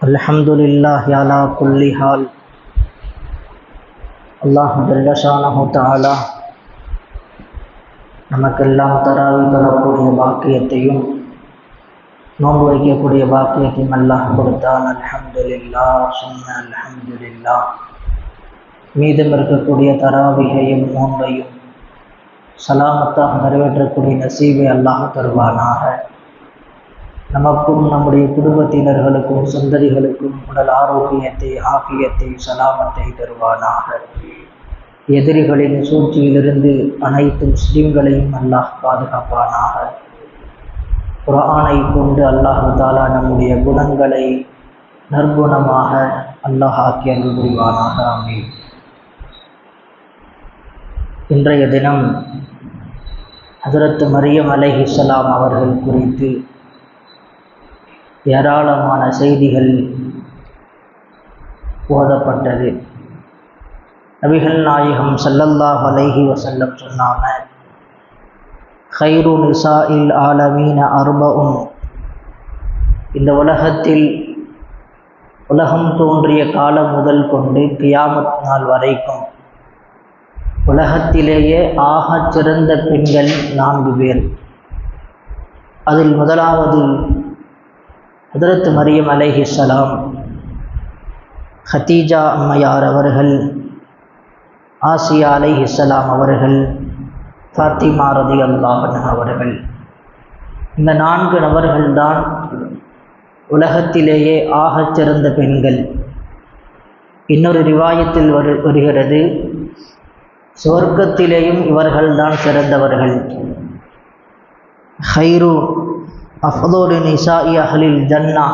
அல்ஹம்துலில்லாஹி அலா குல்லி ஹால். அல்லாஹ் ஜல்ல ஷானஹு தஆலா நமக்கெல்லாம் தராவி தரக்கூடிய பாக்கியத்தையும் நோன்பு வைக்கக்கூடிய பாக்கியத்தையும் அல்லாஹ் கொடுத்தான். அல்ஹம்துலில்லாஹ் சும்ம அல்ஹம்துலில்லாஹ். மீதம் இருக்கக்கூடிய தராவிகையும் நோன்பையும் சலாமத்தாக நிறைவேற்றக்கூடிய நசீபை அல்லாஹ் தருவானாக. நமக்கும் நம்முடைய குடும்பத்தினர்களுக்கும் சந்ததிகளுக்கும் உடல் ஆரோக்கியத்தை, ஆஃபியத்தை, சலாமத்தை தருவானாக. எதிரிகளின் சூழ்ச்சியிலிருந்து அனைத்து முஸ்லிம்களையும் அல்லாஹ் பாதுகாப்பானாக. குர்ஆனை கொண்டு அல்லாஹ் தஆலா நம்முடைய குணங்களை நற்குணமாக அல்லாஹ் ஆக்கி அருள் புரிவானாக. ஆமீன். இன்றைய தினம் ஹஜ்ரத் மரியம் அலைஹிஸ்ஸலாம் அவர்கள் குறித்து ஏராளமான செய்திகள் ஓதப்பட்டது. நபிகள் நாயகம் ஸல்லல்லாஹு அலைஹி வஸல்லம் சொன்னாங்க, கைரு நிசாஇல் ஆலமீன அர்பஉன். இந்த உலகத்தில் உலகம் தோன்றிய காலம் முதல் கொண்டு கியாமத் நாள் வரைக்கும் உலகத்திலேயே ஆகச் சிறந்த பெண்கள் 4 பேர். அதில் முதலாவது ஹஜ்ரத் மரியம் அலைஹிஸ்ஸலாம், ஹதீஜா அம்மையார் அவர்கள், ஆசியா அலைஹிஸ்ஸலாம் அவர்கள், ஃபாத்திமா ரலியல்லாஹு அன்ஹா அவர்கள். இந்த 4 நபர்கள்தான் உலகத்திலேயே ஆகச் சிறந்த பெண்கள். இன்னொரு ரிவாயத்தில் வருகிறது, சொர்க்கத்திலேயும் இவர்கள்தான் சிறந்தவர்கள். ஹைரு அஃதலு நிசாஇ அஹ்லில் ஜன்னா,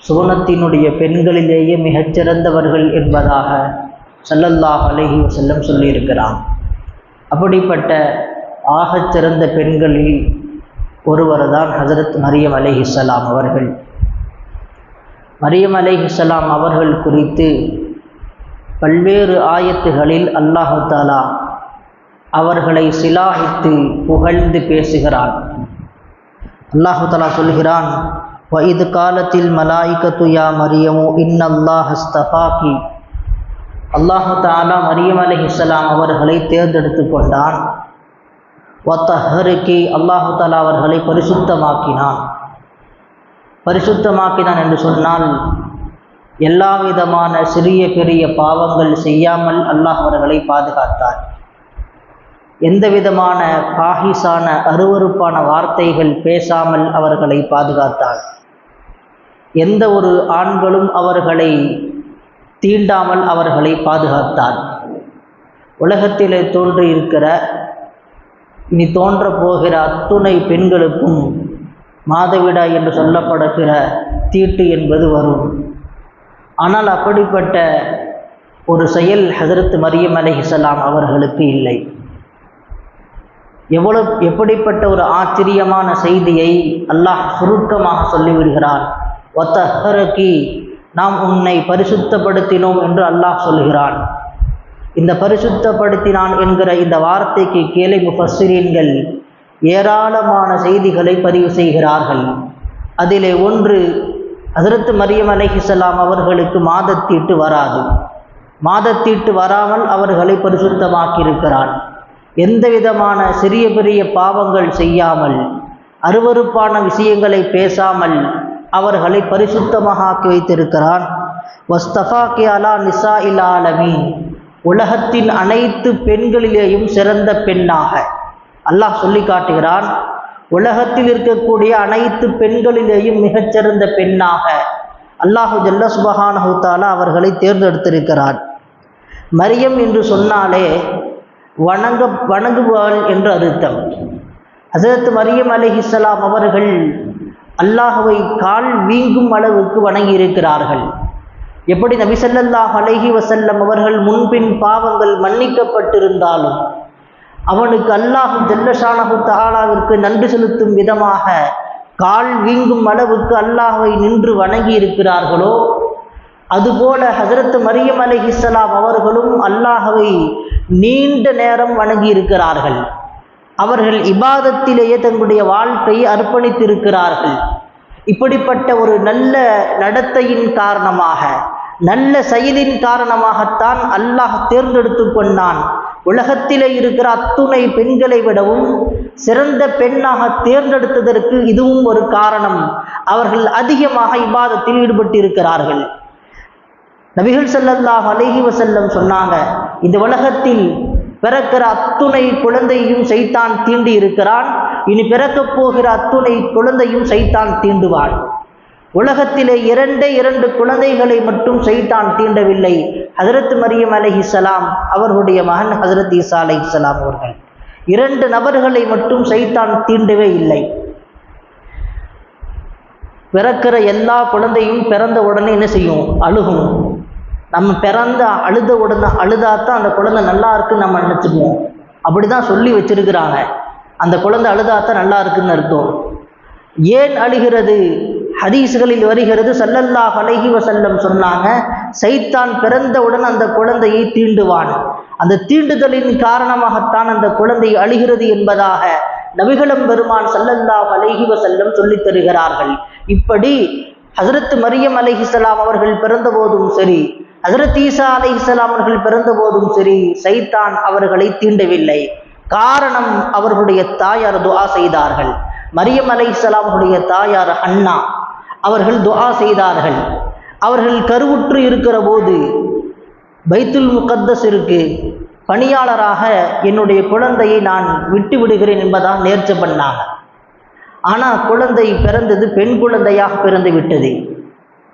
சுவனத்தினுடைய பெண்களிலேயே மிகச்சிறந்தவர்கள் என்பதாக ஸல்லல்லாஹு அலைஹி வஸல்லம் சொல்லியிருக்கிறான். அப்படிப்பட்ட ஆகச் சிறந்த பெண்களில் ஒருவர் தான் ஹஜ்ரத் மரியம் அலைஹிஸ்ஸலாம் அவர்கள். மரியம் அலைஹிஸ்ஸலாம் அவர்கள் குறித்து பல்வேறு ஆயத்துகளில் அல்லாஹ் தஆலா அவர்களை சிலாகித்து புகழ்ந்து பேசுகிறான். அல்லாஹ் தஆலா சொல்கிறான், வஇது காலத்தில் மலாயிகத்து யா மரியமு இன்னல்லாஹ் அஸ்தஃபாகி. அல்லாஹ் தஆலா மரியம் அலைஹிஸ்ஸலாம் அவர்களை தேர்ந்தெடுத்து கொண்டான். வத்தஹருக்கு, அல்லாஹ் தஆலா அவர்களை பரிசுத்தமாக்கினான். பரிசுத்தமாக்கினான் என்று சொன்னால் எல்லா விதமான சிறிய பெரிய பாவங்கள் செய்யாமல் அல்லாஹ் அவர்களை பாதுகாத்தார். எந்த விதமான பாஹிசான அருவருப்பான வார்த்தைகள் பேசாமல் அவர்களை பாதுகாத்தார். எந்த ஒரு ஆண்களும் அவர்களை தீண்டாமல் அவர்களை பாதுகாத்தார். உலகத்திலே தோன்றியிருக்கிற இனி தோன்ற போகிற அத்துணை பெண்களுக்கும் மாதவிடாய் என்று சொல்லப்படுகிற தீட்டு என்பது வரும். ஆனால் அப்படிப்பட்ட ஒரு செயல் ஹஜ்ரத் மரியம் அலைஹிஸ்ஸலாம் அவர்களுக்கு இல்லை. எப்படிப்பட்ட ஒரு ஆச்சரியமான செய்தியை அல்லாஹ் சுருக்கமாக சொல்லிவிடுகிறான். வத்தஹரகி, நாம் உன்னை பரிசுத்தப்படுத்தினோம் என்று அல்லாஹ் சொல்கிறான். இந்த பரிசுத்தப்படுத்தினான் என்கிற இந்த வார்த்தைக்கு கீழே முஃபஸ்ஸிரீன்கள் ஏராளமான செய்திகளை பதிவு செய்கிறார்கள். அதிலே ஒன்று, ஹஜ்ரத் மரியம் அலைஹிஸ்ஸலாம் அவர்களுக்கு மாதத்தீட்டு வராது. மாதத்தீட்டு வராமல் அவர்களை பரிசுத்தமாக்கியிருக்கிறான். எந்த விதமான சிறிய பெரிய பாவங்கள் செய்யாமல், அருவருப்பான விஷயங்களை பேசாமல் அவர்களை பரிசுத்தமாக ஆக்கி வைத்திருக்கிறான். வஸ்தஃபாகி அலா நிசாஇல் ஆலமீன், உலகத்தின் அனைத்து பெண்களிலேயும் சிறந்த பெண்ணாக அல்லாஹ் சொல்லி காட்டுகிறான். உலகத்தில் இருக்கக்கூடிய அனைத்து பெண்களிலேயும் மிகச்சிறந்த பெண்ணாக அல்லாஹு ஜல்ல சுப்ஹானஹு தஆலா அவர்களை தேர்ந்தெடுத்திருக்கிறார். மரியம் என்று சொன்னாலே வணங்குவாள் என்று அர்த்தம். ஹஜ்ரத் மரியம் அலைஹிஸ்ஸலாம் அவர்கள் அல்லாஹ்வை கால் வீங்கும் அளவுக்கு வணங்கி இருக்கிறார்கள். எப்படி நபி ஸல்லல்லாஹு அலைஹி வஸல்லம் அவர்கள் முன்பின் பாவங்கள் மன்னிக்கப்பட்டிருந்தாலும் அவனுக்கு அல்லாஹ் ஜல்ல ஷானஹு தஆலாவிற்கு நன்றி செலுத்தும் விதமாக கால் வீங்கும் அளவுக்கு அல்லாஹ்வை நின்று வணங்கி இருக்கிறார்களோ, அதுபோல ஹஜ்ரத் மரியம் அலைஹிஸ்ஸலாம் அவர்களும் அல்லாஹ்வை நீண்ட நேரம் வணங்கி இருக்கிறார்கள். அவர்கள் இபாதத்திலேயே தங்களுடைய வாழ்க்கையை அர்ப்பணித்திருக்கிறார்கள். இப்படிப்பட்ட ஒரு நல்ல நடத்தையின் காரணமாக, நல்ல செயலின் காரணமாகத்தான் அல்லாஹ் தேர்ந்தெடுத்து கொண்டான். உலகத்திலே இருக்கிற அத்துணை பெண்களை விடவும் சிறந்த பெண்ணாக தேர்ந்தெடுத்ததற்கு இதுவும் ஒரு காரணம். அவர்கள் அதிகமாக இபாதத்தில் ஈடுபட்டிருக்கிறார்கள். நபிகள் ஸல்லல்லாஹு அலைஹி வஸல்லம் சொன்னாங்க, இந்த உலகத்தில் பிறக்கிற அத்துணை குழந்தையும் சைத்தான் தீண்டி இருக்கிறான், இனி பிறக்கப் போகிற அத்துணை குழந்தையும் சைத்தான் தீண்டுவான். உலகத்திலே 2 குழந்தைகளை மட்டும் சைத்தான் தீண்டவில்லை. ஹஜ்ரத் மரியம் அலைஹிஸ்ஸலாம் அவர்களுடைய மகன் ஹஜ்ரத் ஈசா அலைஹிஸ்ஸலாம் அவர்கள் 2 நபர்களை மட்டும் சைத்தான் தீண்டவே இல்லை. பிறக்கிற எல்லா குழந்தையும் பிறந்த உடனே என்ன செய்யும்? அழுகும். நம்ம பிறந்த அழுத உடனே அழுதாத்தான் அந்த குழந்தை நல்லா இருக்குன்னு நம்ம நினச்சிக்குவோம். அப்படிதான் சொல்லி வச்சிருக்கிறாங்க. அந்த குழந்தை அழுதாத்தான் நல்லா இருக்குன்னு அர்த்தம். ஏன் அழுகிறது? ஹதீஸ்களில் வருகிறது, ஸல்லல்லாஹு அலைஹி வஸல்லம் சொன்னாங்க, சைத்தான் பிறந்தவுடன் அந்த குழந்தையை தீண்டுவான். அந்த தீண்டுதலின் காரணமாகத்தான் அந்த குழந்தை அழுகிறது என்பதாக நபிகளும் பெருமான் ஸல்லல்லாஹு அலைஹி வஸல்லம் சொல்லித் தருகிறார்கள். இப்படி ஹஜ்ரத் மரியம் அலைஹிஸ்ஸலாம் அவர்கள் பிறந்த போதும் சரி, ஹஜ்ரத் ஈசா அலைஹிஸ்ஸலாம் அவர்கள் பிறந்த போதும் சரி, சைத்தான் அவர்களை தீண்டவில்லை. காரணம், அவர்களுடைய தாயார் துஆ செய்தார்கள். மரியம் அலைஹிஸ்ஸலாம் அவர்களுடைய தாயார் ஹன்னா அவர்கள் துஆ செய்தார்கள். அவர்கள் கருவுற்று இருக்கிற போது பைத்துல் முகத்தஸிற்கு பணியாளராக என்னுடைய குழந்தையை நான் விட்டு விடுகிறேன் என்பதாக நேர்ச்சை பண்ணாங்க. ஆனால் குழந்தை பிறந்தது பெண் குழந்தையாக பிறந்து விட்டது.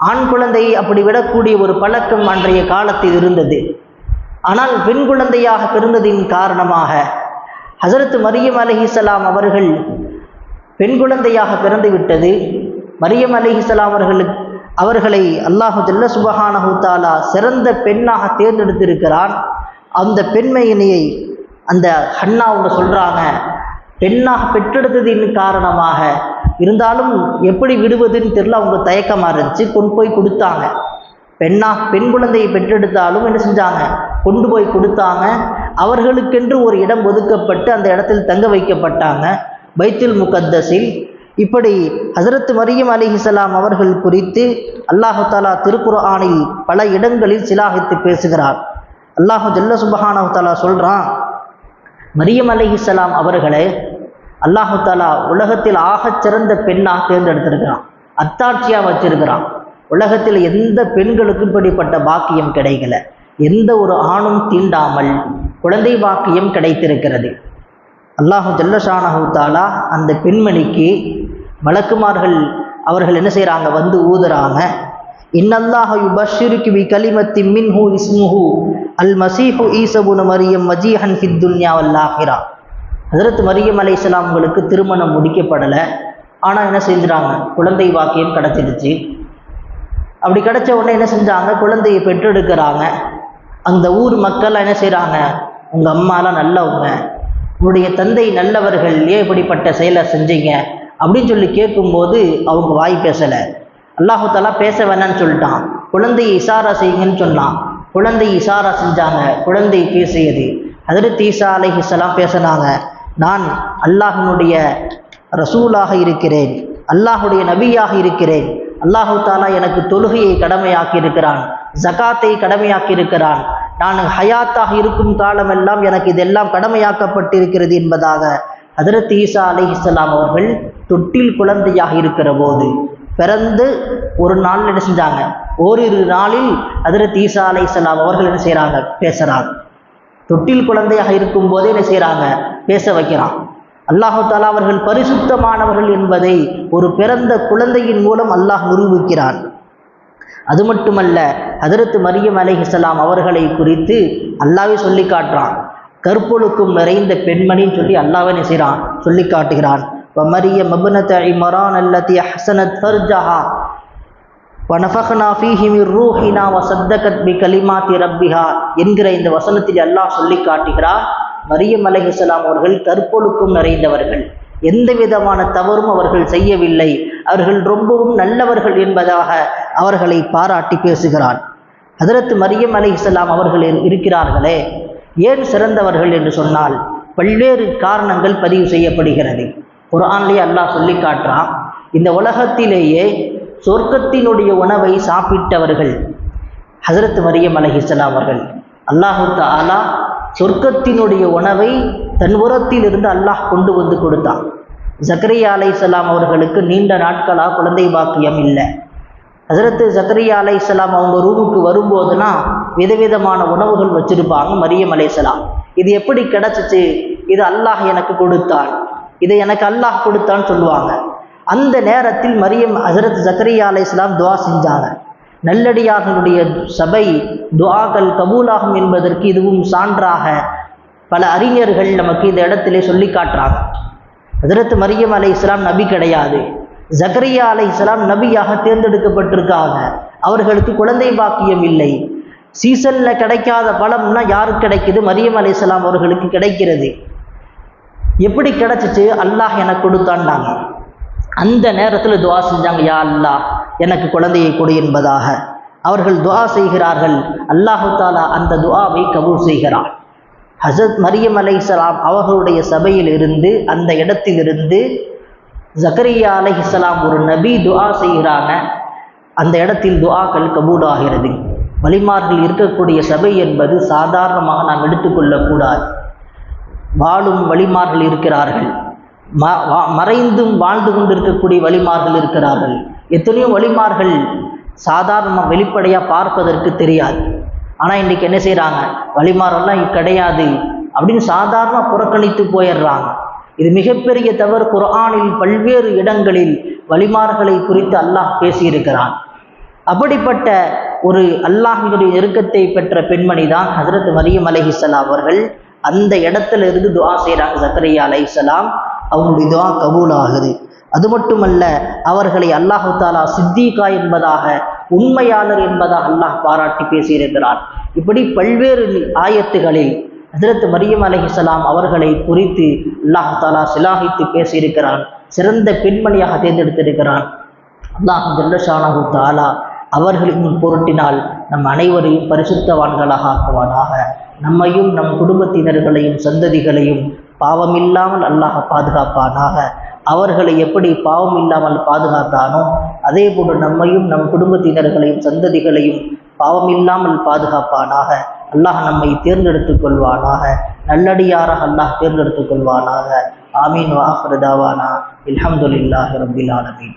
ஆண் குழந்தையை அப்படி விடக்கூடிய ஒரு பழக்கம் அன்றைய காலத்தில் இருந்தது. ஆனால் பெண் குழந்தையாக பிறந்ததின் காரணமாக ஹஜ்ரத் மரியம் அலைஹிஸ்ஸலாம் அவர்கள் பெண் குழந்தையாக பிறந்து விட்டது. மரியம் அலைஹிஸ்ஸலாம் அவர்களை அல்லாஹு ஜல்ல சுப்ஹானஹு தஆலா சிறந்த பெண்ணாக தேர்ந்தெடுத்திருக்கிறான். அந்த பெண்மையினையை அந்த ஹன்னா அவங்க சொல்கிறாங்க, பெண்ணாக பெற்றெடுத்ததின் காரணமாக இருந்தாலும் எப்படி விடுவதுன்னு தெரியல, அவங்க தயக்கமாக இருந்துச்சு. கொண்டு போய் கொடுத்தாங்க. பெண் குழந்தையை பெற்றெடுத்தாலும் என்ன செஞ்சாங்க? கொண்டு போய் கொடுத்தாங்க. அவர்களுக்கென்று ஒரு இடம் ஒதுக்கப்பட்டு அந்த இடத்தில் தங்க வைக்கப்பட்டாங்க, பைத்துல் முகத்தஸில். இப்படி ஹஜ்ரத் மரியம் அலைஹிஸ்ஸலாம் அவர்கள் குறித்து அல்லாஹு தஆலா திருக்குர்ஆனில் பல இடங்களில் சிலாகித்து பேசுகிறார். அல்லாஹு ஜல்ல சுப்ஹானஹு தஆலா சொல்கிறான், மரியம் அலைஹிஸ்ஸலாம் அவர்களை அல்லாஹு தஆலா உலகத்தில் ஆகச்சிறந்த பெண்ணாக தேர்ந்தெடுத்திருக்கிறான், அத்தாட்சியாக வச்சிருக்கிறான். உலகத்தில் எந்த பெண்களுக்கும் இப்படிப்பட்ட பாக்கியம் கிடைக்கல. எந்த ஒரு ஆணும் தீண்டாமல் குழந்தை பாக்கியம் கிடைத்திருக்கிறது. அல்லாஹு ஜல்லஷானஹு தஆலா அந்த பெண்மணிக்கு மலக்குமார்கள் அவர்கள் என்ன செய்கிறாங்க? வந்து ஊதுறாங்க. இன்னல்லாஹ யுபஷ்ஷிருகி பி கலிமத்தின் மின்ஹு இஸ்முஹு அல் மஸீஹு ஈஸா இப்னு மரியம் வஜீஹன் ஃபித் துன்யா வல் ஆஹிரா. ஹஜ்ரத் மரியம் அலைஹிஸ்ஸலாம் அவங்களுக்கு திருமணம் முடிக்கப்படலை. ஆனால் என்ன செஞ்சுறாங்க? குழந்தை பாக்கியம் கிடச்சிடுச்சு. அப்படி கிடைச்ச உடனே என்ன செஞ்சாங்க? குழந்தையை பெற்றெடுக்கிறாங்க. அந்த ஊர் மக்கள் என்ன செய்கிறாங்க? உங்கள் அம்மாலாம் நல்லவங்க, உன்னுடைய தந்தை நல்லவர்கள், ஏன் இப்படிப்பட்ட செயலை செஞ்சீங்க அப்படின்னு சொல்லி கேட்கும்போது அவங்க வாய் பேசலை. அல்லாஹு தஆலா பேச வேணான்னு சொல்லிட்டான். குழந்தையை இஷாரா செய்யுங்கன்னு சொன்னான். குழந்தை இஷாரா செஞ்சாங்க, குழந்தை பேசியது. ஹஜ்ரத் ஈசா அலைஹிஸ்ஸலாம் பேசினாங்க, நான் அல்லாஹ்வினுடைய ரசூலாக இருக்கிறேன், அல்லாஹுடைய நபியாக இருக்கிறேன். அல்லாஹு தஆலா எனக்கு தொழுகையை கடமையாக்கி இருக்கிறான், ஜகாத்தை கடமையாக்கி இருக்கிறான். நான் ஹயாத்தாக இருக்கும் காலமெல்லாம் எனக்கு இதெல்லாம் கடமையாக்கப்பட்டிருக்கிறது என்பதாக ஹஜ்ரத் ஈசா அலைஹிஸ்ஸலாம் அவர்கள் தொட்டில் குழந்தையாக இருக்கிற போது பிறந்து ஒரு நாள் என்ன செஞ்சாங்க? ஓரிரு நாளில் ஹஜ்ரத் ஈசா அலைஹிஸ்ஸலாம் அவர்கள் என்ன செய்கிறாங்க? பேசுகிறாங்க. தொட்டில் குழந்தையாக இருக்கும் போதே என்ன செய்கிறாங்க? பேச வைக்கிறான். அல்லாஹு தஆலா அவர்கள் பரிசுத்தமானவர்கள் என்பதை ஒரு பிறந்த குழந்தையின் மூலம் அல்லாஹ் நிரூபிக்கிறான். அது மட்டுமல்ல, ஹஜ்ரத் மரியம் அலைஹிஸ்ஸலாம் அவர்களை குறித்து அல்லாஹ்வே சொல்லி காட்டுறான். கற்பொழுக்கும் நிறைந்த பெண்மணின்னு சொல்லி அல்லாஹ்வே என்ன செய்கிறான்? சொல்லி காட்டுகிறான். வமரியம் இப்னத இம்ரான் அல்லதி அஹ்ஸனத் ஃபர்ஜஹா வனஃபக்னா ஃபீஹி மிர் ரூஹினா வஸத்தகத் பிகலிமாத்தி ரப்பிஹா என்கிற இந்த வசனத்தில் அல்லாஹ் சொல்லி காட்டுகிறார். மரியம் அலைஹிஸ்ஸலாம் அவர்கள் கற்பொழுக்கும் நிறைந்தவர்கள், எந்த விதமான தவறும் அவர்கள் செய்யவில்லை, அவர்கள் ரொம்பவும் நல்லவர்கள் என்பதாக அவர்களை பாராட்டி பேசுகிறான். ஹஜ்ரத் மரியம் அலைஹிஸ்ஸலாம் அவர்கள் இருக்கிறார்களே, ஏன் சிறந்தவர்கள் என்று சொன்னால் பல்வேறு காரணங்கள் பதிவு செய்யப்படுகிறது. குர்ஆன்லேயே அல்லாஹ் சொல்லி காட்டுறான். இந்த உலகத்திலேயே சொர்க்கத்தினுடைய உணவை சாப்பிட்டவர்கள் ஹஜ்ரத் மரியம் அலைஹிஸ்ஸலாம் அவர்கள். அல்லாஹு தஆலா சொர்க்கத்தினுடைய உணவை தன் புறத்திலிருந்து அல்லாஹ் கொண்டு வந்து கொடுத்தான். ஜக்கரியா அலைஹிஸ்ஸலாம் அவர்களுக்கு நீண்ட நாட்களாக குழந்தை பாக்கியம் இல்லை. ஹஜ்ரத் ஜக்கரியா அலைஹிஸ்ஸலாம் அவங்க ரூமுக்கு வரும்போதுனா விதவிதமான உணவுகள் வச்சிருப்பாங்க மரியம் அலைஹிஸ்ஸலாம். இது எப்படி கிடைச்சிச்சு? இது அல்லாஹ் எனக்கு கொடுத்தான், இதை எனக்கு அல்லாஹ் கொடுத்தான்னு சொல்லுவாங்க. அந்த நேரத்தில் மரியம் ஹஜ்ரத் ஜக்கரியா அலைஹிஸ்ஸலாம் துஆ செஞ்சாங்க. நல்லடியார்களுடைய சபை துஆக்கள் கபூலாகும் என்பதற்கு இதுவும் சான்றாக பல அறிஞர்கள் நமக்கு இந்த இடத்திலே சொல்லி காட்டுறாங்க. ஹஜ்ரத் மரியம் அலைஹிஸ்ஸலாம் நபி கிடையாது, ஜக்கரியா அலைஹிஸ்ஸலாம் நபியாக தேர்ந்தெடுக்கப்பட்டிருக்காங்க. அவர்களுக்கு குழந்தை பாக்கியம் இல்லை. சீசனில் கிடைக்காத பழம்னா யாருக்கு கிடைக்குது? மரியம் அலைஹிஸ்ஸலாம் அவர்களுக்கு கிடைக்கிறது. எப்படி கிடைச்சிச்சு? அல்லாஹ் எனக்கு கொடுத்தாண்டாங்க. அந்த நேரத்தில் துஆ செஞ்சாங்க, யா அல்லாஹ் எனக்கு குழந்தையை கொடு என்பதாக அவர்கள் துஆ செய்கிறார்கள். அல்லாஹு தாலா அந்த துஆவை கபூல் செய்கிறார். ஹஜ்ரத் மரியம் அலைஹிஸ்ஸலாம் அவர்களுடைய சபையில் இருந்து, அந்த இடத்திலிருந்து ஜக்கரியா அலைஹிஸ்ஸலாம் ஒரு நபி துஆ செய்கிறாங்க. அந்த இடத்தில் துஆக்கள் கபூல் ஆகிறது. வலிமார்கள் இருக்கக்கூடிய சபை என்பது சாதாரணமாக நாம் எடுத்துக்கொள்ளக்கூடாது. வாழும் வலிமார்கள் இருக்கிறார்கள், மறைந்தும் வாழ்ந்து கொண்டிருக்கக்கூடிய வலிமார்கள் இருக்கிறார்கள். எத்தனையோ வலிமார்கள் சாதாரணமாக வெளிப்படையாக பார்ப்பதற்கு தெரியாது. ஆனால் இன்றைக்கி என்ன செய்கிறாங்க? வலிமாரெல்லாம் கிடையாது அப்படின்னு சாதாரண புறக்கணித்து போயிடுறாங்க. இது மிகப்பெரிய தவறு. குர்ஆனில் பல்வேறு இடங்களில் வலிமார்களை குறித்து அல்லாஹ் பேசியிருக்கிறான். அப்படிப்பட்ட ஒரு அல்லாஹ்வினுடைய நெருக்கத்தை பெற்ற பெண்மணி தான் ஹஜ்ரத் மரியம் அலைஹிஸ்ஸலாம் அவர்கள். அந்த இடத்துல இருந்து துஆ செய்கிறாங்க ஜக்கரியா அலைஹிஸ்ஸலாம். அவங்களுடைய துஆ கபூல் ஆகுது. அது மட்டுமல்ல, அவர்களை அல்லாஹு தாலா சித்தீகா என்பதாக, உண்மையாளர் என்பதாக அல்லாஹ் பாராட்டி பேசியிருக்கிறார். இப்படி பல்வேறு ஆயத்துகளில் ஹஜ்ரத் மரியம் அலைஹிஸ்ஸலாம் அவர்களை குறித்து அல்லாஹு தாலா சிலாகித்து பேசியிருக்கிறான். சிறந்த பெண்மணியாக தேர்ந்தெடுத்திருக்கிறான். அல்லாஹ் ஜல்ல ஷானஹு தஆலா அவர்களின் பொருட்டினால் நம் அனைவரையும் பரிசுத்தவான்களாக ஆக்குவானாக. நம்மையும் நம் குடும்பத்தினர்களையும் சந்ததிகளையும் பாவமில்லாமல் அல்லாஹ் பாதுகாப்பானாக. அவர்களை எப்படி பாவம் இல்லாமல் பாதுகாத்தானோ அதே போன்று நம்மையும் நம் குடும்பத்தினர்களையும் சந்ததிகளையும் பாவமில்லாமல் பாதுகாப்பானாக. அல்லாஹ் நம்மை தேர்ந்தெடுத்துக் கொள்வானாக. நல்லடியாராக அல்லாஹ் தேர்ந்தெடுத்துக் கொள்வானாக. ஆமீன். வ ஆஃபிரு தாவானா அல்ஹம்துலில்லாஹி ரப்பில் ஆலமீன்.